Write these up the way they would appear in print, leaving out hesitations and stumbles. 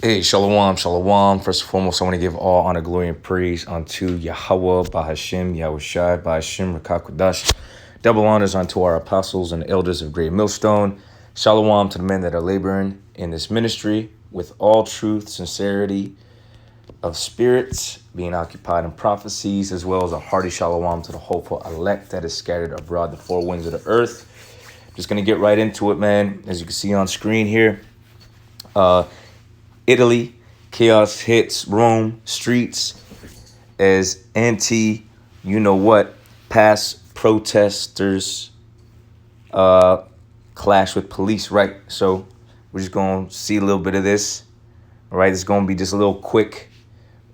Hey, shalom, shalom. First and foremost, I want to give all honor, glory, and praise unto Yahweh, Bahashem, Yahushai, Bahashem, Rakakudash. Double honors unto our apostles and elders of Great Millstone. Shalom to the men that are laboring in this ministry with all truth, sincerity of spirits, being occupied in prophecies, as well as a hearty shalom to the hopeful elect that is scattered abroad the four winds of the earth. Just going to get right into it, man. As you can see on screen here, Italy, chaos hits Rome streets as anti-you-know-what past protesters clash with police, right? So we're just going to see a little bit of this, all right? It's going to be just a little quick,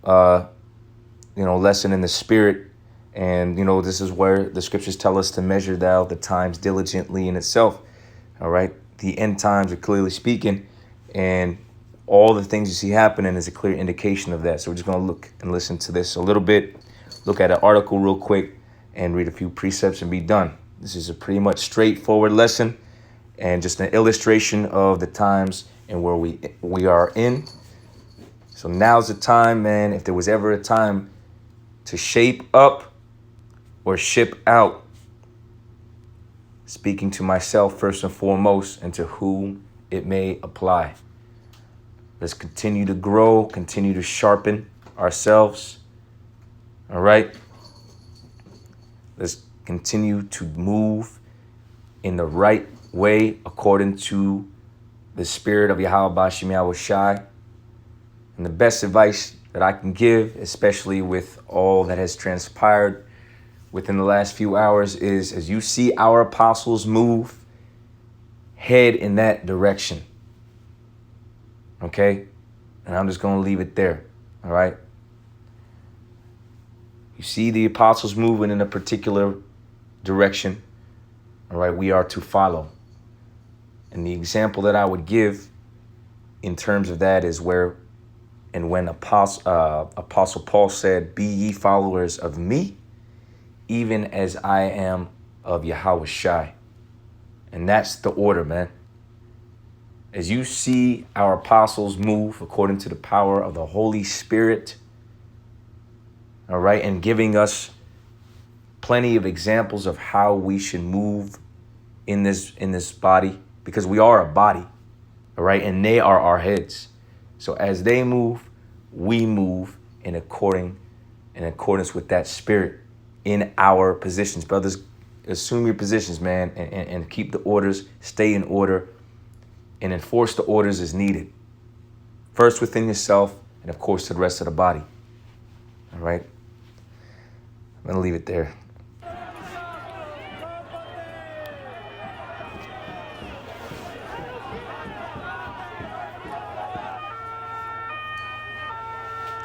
lesson in the spirit. And, this is where the scriptures tell us to measure thou the times diligently in itself, all right? The end times are clearly speaking, and all the things you see happening is a clear indication of that. So we're just going to look and listen to this a little bit, look at an article real quick, and read a few precepts and be done. This is a pretty much straightforward lesson and just an illustration of the times and where we are in. So now's the time, man. If there was ever a time to shape up or ship out, speaking to myself first and foremost, and to whom it may apply. Let's continue to grow, continue to sharpen ourselves. All right. Let's continue to move in the right way according to the spirit of Yahweh Bashem Yahushai. And the best advice that I can give, especially with all that has transpired within the last few hours, is as you see our apostles move, head in that direction. Okay? And I'm just going to leave it there. All right? You see the apostles moving in a particular direction. All right? We are to follow. And the example that I would give in terms of that is where and when Apostle Paul said, "Be ye followers of me, even as I am of Yahushai." And that's the order, man. As you see our apostles move according to the power of the Holy Spirit, all right, and giving us plenty of examples of how we should move in this body, because we are a body, all right, and they are our heads. So as they move, we move in accordance with that spirit in our positions. Brothers, assume your positions, man, and keep the orders, stay in order, and enforce the orders as needed. First within yourself, and of course to the rest of the body. All right? I'm going to leave it there.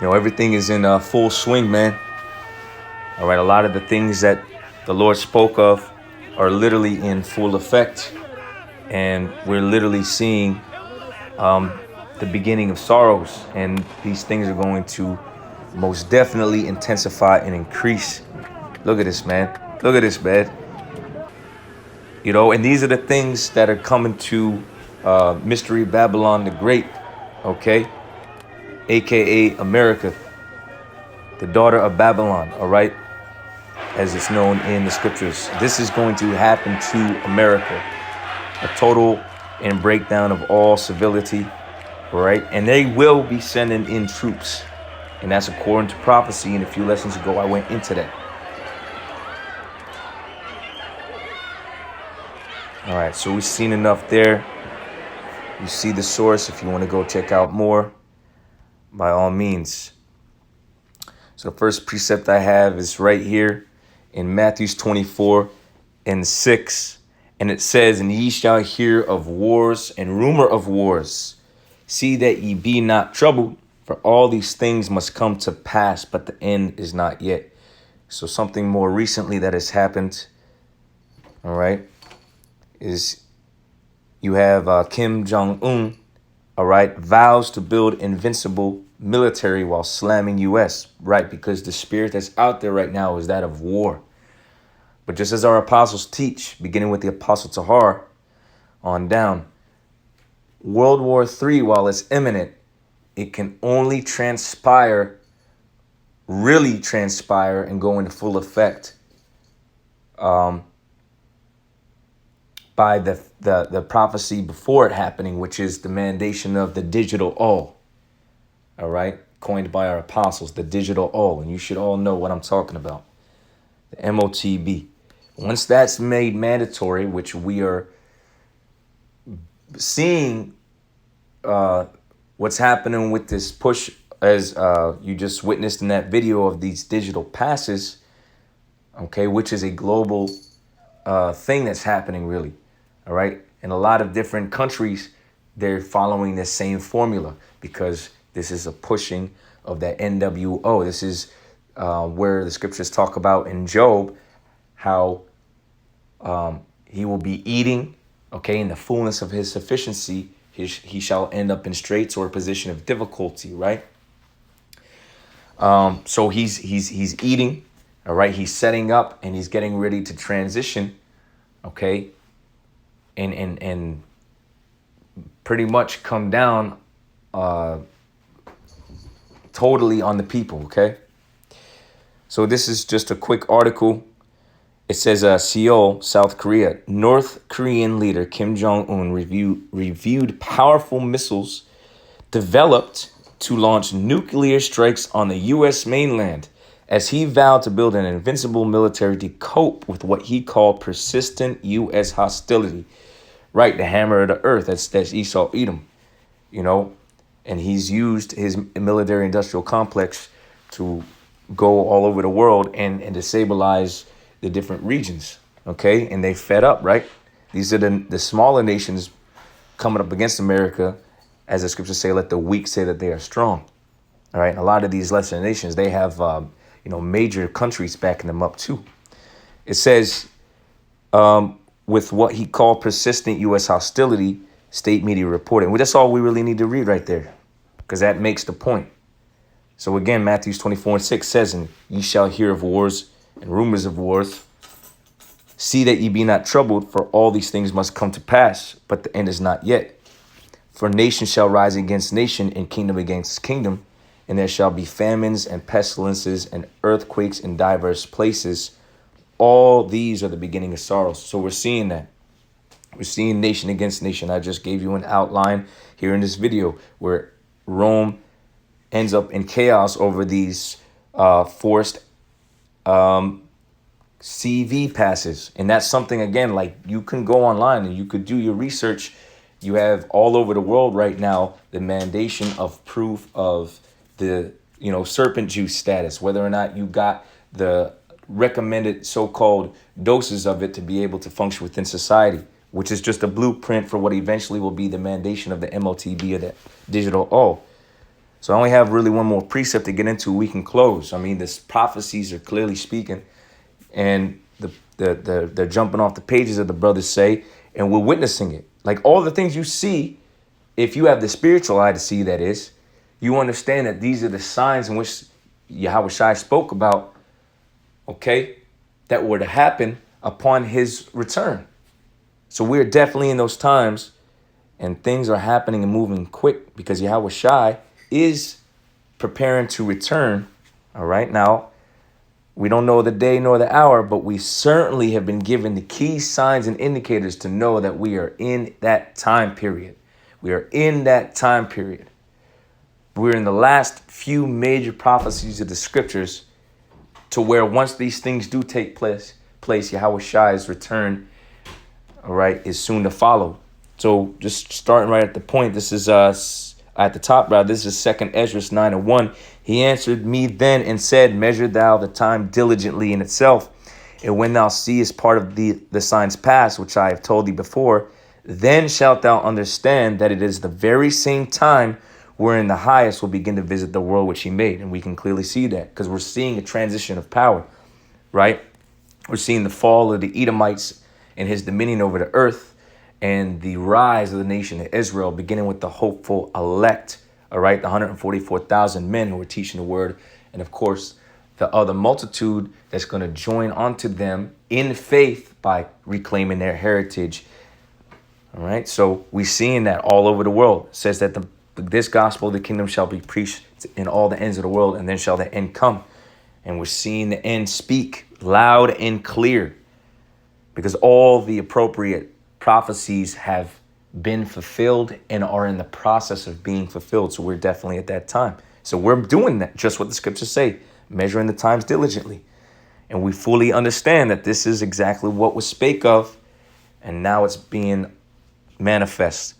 Everything is in full swing, man. All right, a lot of the things that the Lord spoke of are literally in full effect. And we're literally seeing the beginning of sorrows. And these things are going to most definitely intensify and increase. Look at this, man. Look at this, man. And these are the things that are coming to Mystery Babylon the Great, okay? AKA America, the daughter of Babylon, all right? As it's known in the scriptures. This is going to happen to America. A total and breakdown of all civility, right? And they will be sending in troops. And that's according to prophecy. And a few lessons ago, I went into that. All right, so we've seen enough there. You see the source. If you want to go check out more, by all means. So the first precept I have is right here in Matthew 24:6. And it says, "And ye shall hear of wars and rumor of wars. See that ye be not troubled, for all these things must come to pass, but the end is not yet." So something more recently that has happened, all right, is you have Kim Jong-un, all right, vows to build invincible military while slamming U.S., right? Because the spirit that's out there right now is that of war. But just as our apostles teach, beginning with the Apostle Tahar on down, World War III, while it's imminent, it can only really transpire and go into full effect by the prophecy before it happening, which is the mandation of the digital all right, coined by our apostles, the digital all. And you should all know what I'm talking about, the MOTB. Once that's made mandatory, which we are seeing what's happening with this push, as you just witnessed in that video of these digital passes, okay, which is a global thing that's happening, really. All right. In a lot of different countries, they're following this same formula because this is a pushing of that NWO. This is where the scriptures talk about in Job how he will be eating, okay, in the fullness of his sufficiency. He shall end up in straits or a position of difficulty, right? So he's eating, all right. He's setting up and he's getting ready to transition, okay, and pretty much come down totally on the people, okay? So this is just a quick article. It says Seoul, South Korea, North Korean leader Kim Jong-un reviewed powerful missiles developed to launch nuclear strikes on the U.S. mainland as he vowed to build an invincible military to cope with what he called persistent U.S. hostility. Right, the hammer of the earth, that's Esau Edom, you know, and he's used his military industrial complex to go all over the world and destabilize the different regions, okay? And they fed up, right? These are the smaller nations coming up against America. As the scriptures say, let the weak say that they are strong, all right? And a lot of these lesser nations, they have, major countries backing them up too. It says, with what he called persistent U.S. hostility, state media reported. Well, that's all we really need to read right there, because that makes the point. So again, Matthew 24:6 says, and ye shall hear of wars and rumors of wars. See that ye be not troubled, for all these things must come to pass, but the end is not yet. For nation shall rise against nation, and kingdom against kingdom, and there shall be famines and pestilences and earthquakes in diverse places. All these are the beginning of sorrows. So we're seeing that. We're seeing nation against nation. I just gave you an outline here in this video where Rome ends up in chaos over these forced CV passes. And that's something, again, like you can go online and you could do your research. You have all over the world right now the mandation of proof of the, serpent juice status, whether or not you got the recommended so-called doses of it to be able to function within society, which is just a blueprint for what eventually will be the mandation of the MOTB or the digital O. So I only have really one more precept to get into. We can close. I mean, the prophecies are clearly speaking, and they're jumping off the pages, of the brothers say, and we're witnessing it. Like all the things you see, if you have the spiritual eye to see, that is, you understand that these are the signs in which Yahweh Shai spoke about, okay, that were to happen upon his return. So we're definitely in those times, and things are happening and moving quick because Yahweh Shai is preparing to return. All right. Now, we don't know the day nor the hour, but we certainly have been given the key signs and indicators to know that we are in that time period. We are in that time period. We're in the last few major prophecies of the scriptures, to where once these things do take place, Yahweh Shai's return, all right, is soon to follow. So just starting right at the point, this is at the top, rather, this is 2 Ezra 9:1. He answered me then and said, measure thou the time diligently in itself. And when thou seest part of the signs pass, which I have told thee before, then shalt thou understand that it is the very same time wherein the highest will begin to visit the world which he made. And we can clearly see that because we're seeing a transition of power, right? We're seeing the fall of the Edomites and his dominion over the earth, and the rise of the nation of Israel, beginning with the hopeful elect, all right, the 144,000 men who were teaching the word, and of course, the other multitude that's going to join onto them in faith by reclaiming their heritage. All right, so we're seeing that all over the world. It says that this gospel of the kingdom shall be preached in all the ends of the world, and then shall the end come. And we're seeing the end speak loud and clear, because all the appropriate prophecies have been fulfilled and are in the process of being fulfilled. So we're definitely at that time. So we're doing that, just what the scriptures say, measuring the times diligently. And we fully understand that this is exactly what was spake of, and now it's being manifest.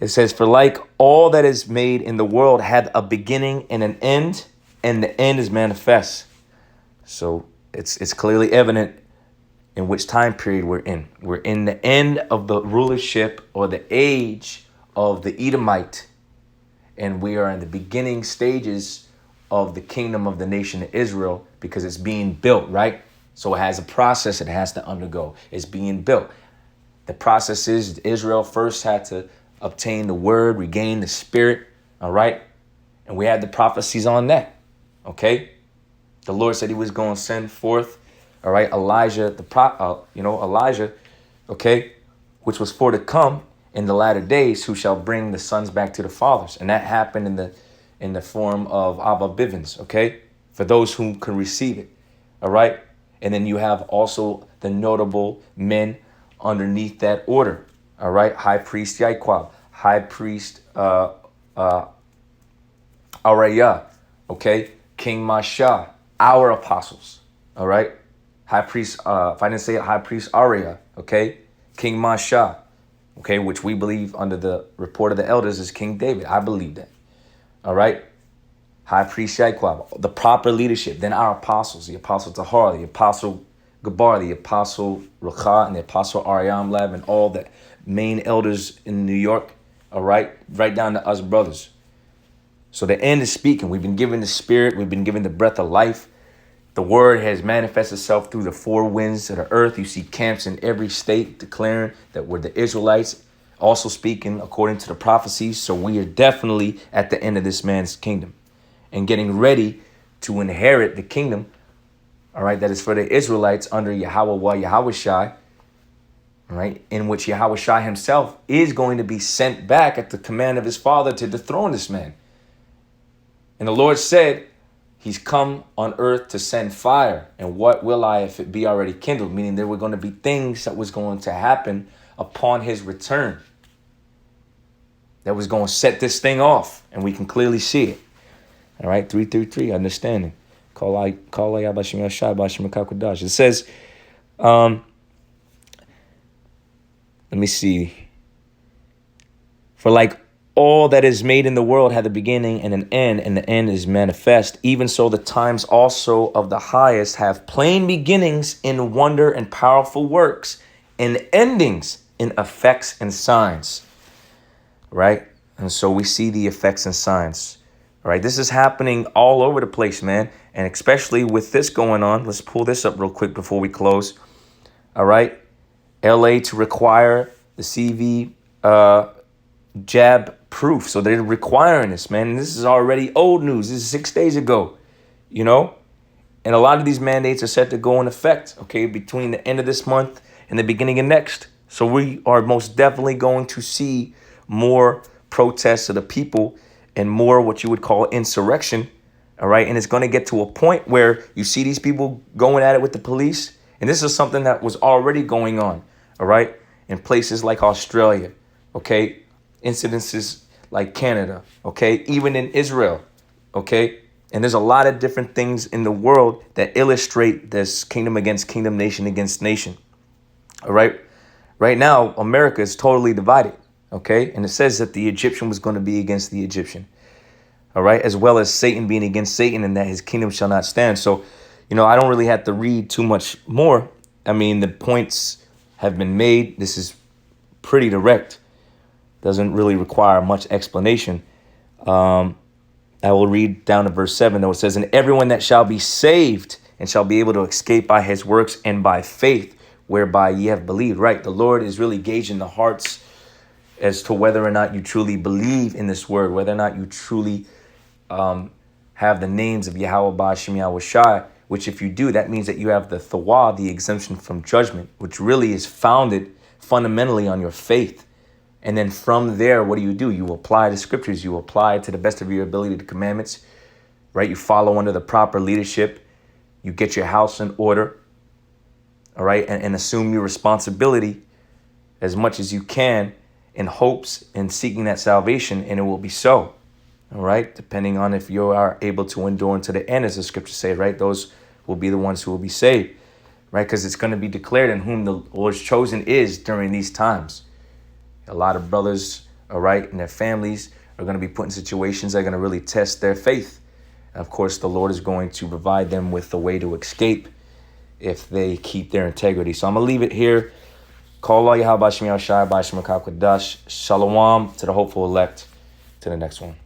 It says, for like all that is made in the world had a beginning and an end, and the end is manifest. So it's clearly evident in which time period we're in. We're in the end of the rulership or the age of the Edomite, and we are in the beginning stages of the kingdom of the nation of Israel, because it's being built, right? So it has a process it has to undergo. It's being built. The process is Israel first had to obtain the word, regain the spirit, all right? And we had the prophecies on that, okay? The Lord said he was going to send forth, all right, Elijah, Elijah, okay, which was for to come in the latter days, who shall bring the sons back to the fathers. And that happened in the form of Abba Bivens, okay, for those who can receive it, all right? And then you have also the notable men underneath that order, all right? High priest Yaquab, high priest Araya, okay? King Masha, our apostles, all right? High priest, if I didn't say it, high priest Araya, okay? King Masha, okay, which we believe under the report of the elders is King David. I believe that, all right? High priest Yaquab, the proper leadership. Then our apostles, the apostle Tahar, the apostle Gabar, the apostle Rakha, and the apostle Ariam Lab, and all the main elders in New York, all right? Right down to us brothers. So the end is speaking. We've been given the spirit. We've been given the breath of life. The word has manifested itself through the four winds of the earth. You see camps in every state declaring that we're the Israelites, also speaking according to the prophecies. So we are definitely at the end of this man's kingdom and getting ready to inherit the kingdom, all right, that is for the Israelites under Yahweh Yahushai, all right, in which Yahushai himself is going to be sent back at the command of his father to dethrone this man. And the Lord said, he's come on earth to send fire. And what will I if it be already kindled? Meaning there were going to be things that was going to happen upon his return that was going to set this thing off. And we can clearly see it. All right, 333, understanding. It says, let me see. For like all that is made in the world had a beginning and an end, and the end is manifest. Even so, the times also of the highest have plain beginnings in wonder and powerful works, and endings in effects and signs. Right? And so we see the effects and signs. All right, this is happening all over the place, man. And especially with this going on, let's pull this up real quick before we close. All right, LA to require the CV jab proof. So they're requiring this, man. And this is already old news. This is 6 days ago, you know. And a lot of these mandates are set to go in effect, okay, between the end of this month and the beginning of next. So we are most definitely going to see more protests of the people and more what you would call insurrection, all right? And it's going to get to a point where you see these people going at it with the police. And this is something that was already going on, all right, in places like Australia, okay? Incidences like Canada, okay? Even in Israel, okay? And there's a lot of different things in the world that illustrate this kingdom against kingdom, nation against nation, all right? Right now, America is totally divided. Okay, and it says that the Egyptian was going to be against the Egyptian, all right, as well as Satan being against Satan, and that his kingdom shall not stand. So, you know, I don't really have to read too much more. I mean, the points have been made. This is pretty direct. Doesn't really require much explanation. I will read down to verse 7, though. It says, and everyone that shall be saved and shall be able to escape by his works and by faith, whereby ye have believed. Right, the Lord is really gauging the hearts as to whether or not you truly believe in this word, whether or not you truly have the names of Yahweh Ba'ashem Yahweh Shai, which if you do, that means that you have the Thawa, the exemption from judgment, which really is founded fundamentally on your faith. And then from there, what do? You apply the scriptures. You apply to the best of your ability the commandments, right? You follow under the proper leadership. You get your house in order, all right? And assume your responsibility as much as you can in hopes and seeking that salvation, and it will be so, all right? Depending on if you are able to endure unto the end, as the scriptures say, right? Those will be the ones who will be saved, right? Because it's going to be declared in whom the Lord's chosen is during these times. A lot of brothers, all right, and their families are going to be put in situations that are going to really test their faith. And of course, the Lord is going to provide them with a way to escape if they keep their integrity. So I'm going to leave it here. Call Allah Yahweh Bashmi Al-Shai Bashmi Al-Kadash. Shalom to the hopeful elect. To the next one.